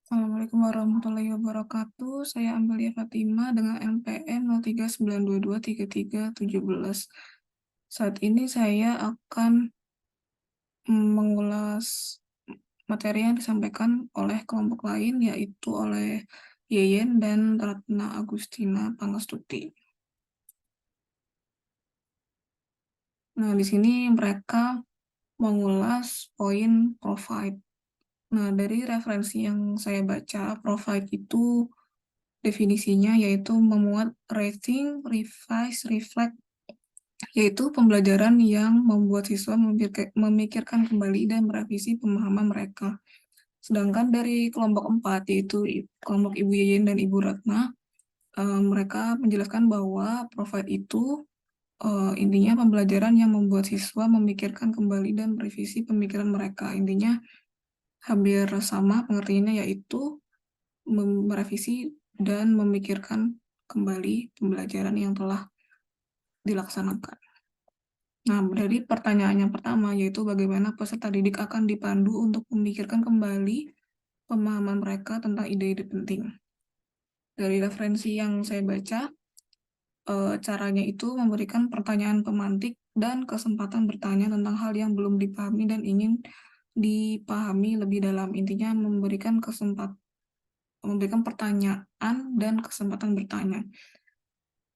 Assalamualaikum warahmatullahi wabarakatuh. Saya Amelia Fatima dengan NPM 0392233317. Saat ini saya akan mengulas materi yang disampaikan oleh kelompok lain, yaitu oleh Yeyen dan Ratna Agustina Pangestuti. Nah, di sini mereka mengulas poin provide. Nah, dari referensi yang saya baca, provide itu definisinya yaitu memuat, rating, revise, reflect, yaitu pembelajaran yang membuat siswa memikirkan kembali dan merevisi pemahaman mereka. Sedangkan dari kelompok 4, yaitu kelompok Ibu Yeyen dan Ibu Ratna, mereka menjelaskan bahwa provide itu intinya pembelajaran yang membuat siswa memikirkan kembali dan merevisi pemikiran mereka. Intinya hampir sama pengertiannya, yaitu merevisi dan memikirkan kembali pembelajaran yang telah dilaksanakan. Nah, dari pertanyaan yang pertama, yaitu bagaimana peserta didik akan dipandu untuk memikirkan kembali pemahaman mereka tentang ide-ide penting. Dari referensi yang saya baca, caranya itu memberikan pertanyaan pemantik dan kesempatan bertanya tentang hal yang belum dipahami dan ingin dipahami lebih dalam. Intinya memberikan pertanyaan dan kesempatan bertanya.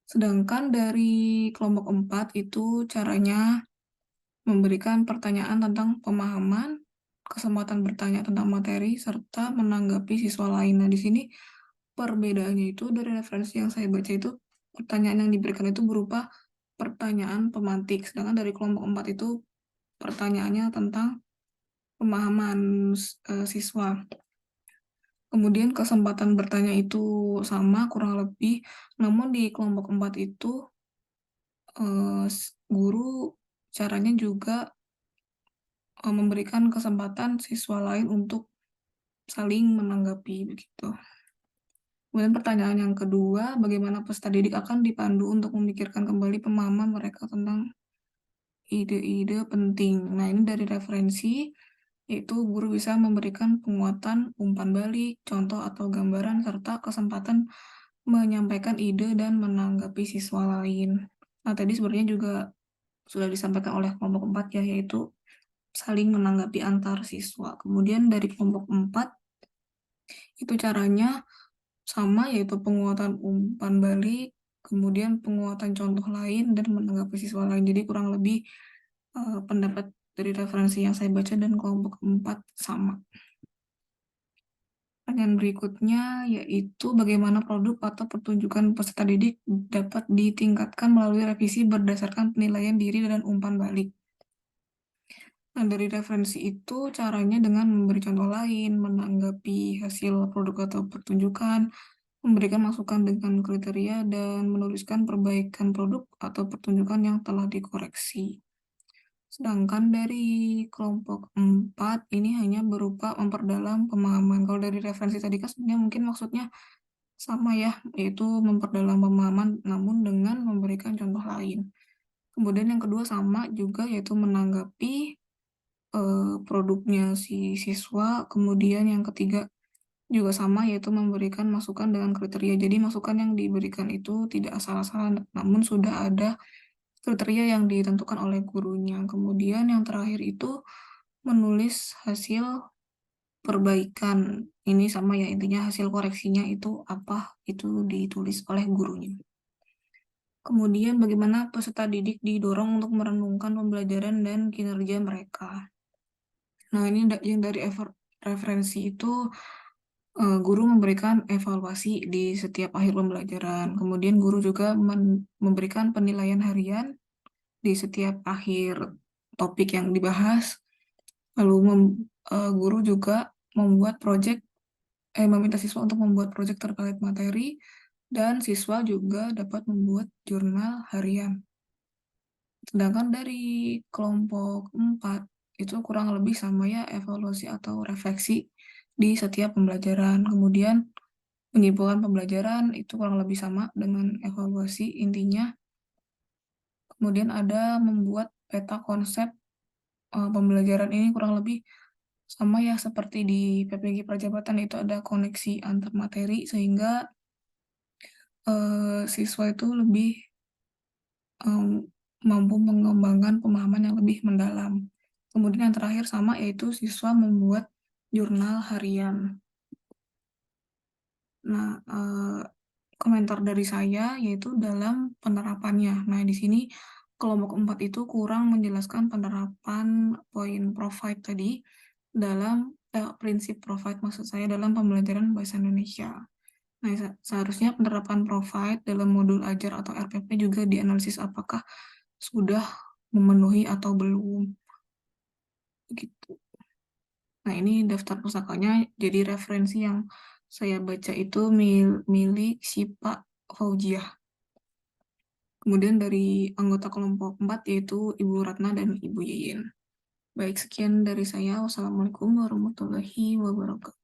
Sedangkan dari kelompok 4 itu caranya memberikan pertanyaan tentang pemahaman, kesempatan bertanya tentang materi, serta menanggapi siswa lain. Nah, di sini perbedaannya itu dari referensi yang saya baca itu, pertanyaan yang diberikan itu berupa pertanyaan pemantik, sedangkan dari kelompok 4 itu pertanyaannya tentang pemahaman siswa. Kemudian kesempatan bertanya itu sama kurang lebih, namun di kelompok 4 itu guru caranya juga memberikan kesempatan siswa lain untuk saling menanggapi begitu. Kemudian pertanyaan yang kedua, bagaimana peserta didik akan dipandu untuk memikirkan kembali pemahaman mereka tentang ide-ide penting. Nah, ini dari referensi, yaitu guru bisa memberikan penguatan, umpan balik, contoh atau gambaran, serta kesempatan menyampaikan ide dan menanggapi siswa lain. Nah, tadi sebenarnya juga sudah disampaikan oleh kelompok 4 ya, yaitu saling menanggapi antar siswa. Kemudian dari kelompok 4, itu caranya sama, yaitu penguatan umpan balik, kemudian penguatan contoh lain, dan menanggapi siswa lain. Jadi kurang lebih pendapat dari referensi yang saya baca dan kelompok 4 sama. Pertanyaan berikutnya yaitu bagaimana produk atau pertunjukan peserta didik dapat ditingkatkan melalui revisi berdasarkan penilaian diri dan umpan balik. Nah, dari referensi itu caranya dengan memberi contoh lain, menanggapi hasil produk atau pertunjukan, memberikan masukan dengan kriteria, dan menuliskan perbaikan produk atau pertunjukan yang telah dikoreksi. Sedangkan dari kelompok 4 ini hanya berupa memperdalam pemahaman. Kalau dari referensi tadi kan sebenarnya mungkin maksudnya sama ya, yaitu memperdalam pemahaman namun dengan memberikan contoh lain. Kemudian yang kedua sama juga, yaitu menanggapi produknya si siswa. Kemudian yang ketiga juga sama, yaitu memberikan masukan dengan kriteria. Jadi masukan yang diberikan itu tidak asal-asalan, namun sudah ada kriteria yang ditentukan oleh gurunya. Kemudian yang terakhir itu menulis hasil perbaikan. Ini sama ya, intinya hasil koreksinya itu apa, itu ditulis oleh gurunya. Kemudian bagaimana peserta didik didorong untuk merenungkan pembelajaran dan kinerja mereka. Nah, ini yang dari referensi itu guru memberikan evaluasi di setiap akhir pembelajaran. Kemudian guru juga memberikan penilaian harian di setiap akhir topik yang dibahas. Lalu guru juga meminta siswa untuk membuat proyek terkait materi, dan siswa juga dapat membuat jurnal harian. Sedangkan dari kelompok 4 itu kurang lebih sama ya, evaluasi atau refleksi di setiap pembelajaran. Kemudian penyimpanan pembelajaran itu kurang lebih sama dengan evaluasi intinya. Kemudian ada membuat peta konsep pembelajaran, ini kurang lebih Sama ya seperti di PPG Prajabatan itu ada koneksi antar materi sehingga siswa itu lebih mmm, mampu mengembangkan pemahaman yang lebih mendalam. Kemudian yang terakhir sama yaitu siswa membuat jurnal harian. Nah, komentar dari saya yaitu dalam penerapannya. Nah, di sini kelompok 4 itu kurang menjelaskan penerapan poin provide tadi dalam prinsip provide maksud saya dalam pembelajaran bahasa Indonesia. Nah, seharusnya penerapan provide dalam modul ajar atau RPP juga dianalisis apakah sudah memenuhi atau belum, gitu. Nah, ini daftar pusakanya, jadi referensi yang saya baca itu milik si Pak Fauziah. Kemudian dari anggota kelompok 4 yaitu Ibu Ratna dan Ibu Yeyen. Baik, sekian dari saya. Wassalamualaikum warahmatullahi wabarakatuh.